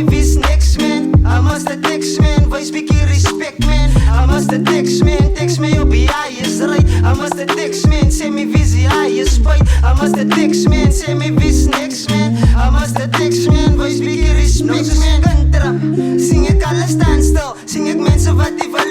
me vis niks man. I must the text man, voice speaking respect man. I must the text man, text me op die is right. I must the text man, say me visie is spijt. I must the text man, say me vis niks man. I must the text man, voice speaking respect man. Kantra, sing ek alles standstil. Sing ek mense wat die wil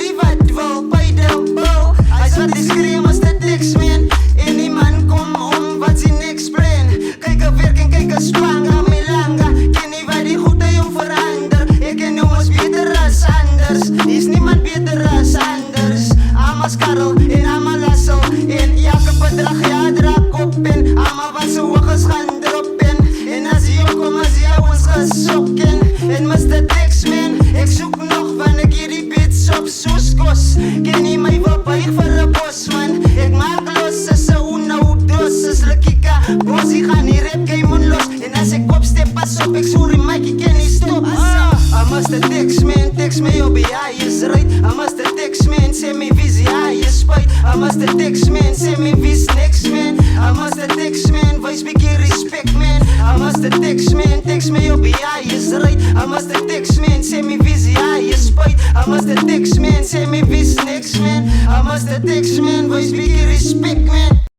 by die bouw. As wat die skree, must the text man. En die man kom om wat sy niks plan. Kyk a werk en kyk a spanga, my langa. Ken nie wat die goed hy om verander. Ek ken jongens beter as anders. Is niemand beter as anders. Amas Karel en ama Lassel. En elke bedrag ja draak op. En ama wat sy oogers gaan drop in. En as jy kom as jy ons gesok in. En Mr. Texman, ek soek nog van ek hierdie bits op soos kos. Ken nie my wil buig vir 'n bosman. Ek maak los as 'n una-dos. As Lekika, bosie gaan die rap game los. En as ek opstep pas op, ek soer die mic, ek ken nie stop. I must the Texman, text me op die is right. I must the Texman, sê my visie is spijt. I must the Texman, sê my vis niks man. I must the Texman, voice speaking respect man. I must the Texman, text me op die is right. I must the Texman, sê my visie is spijt. I must the Texman, sê my vis niks man. I must the Texman, voice speaking respect man.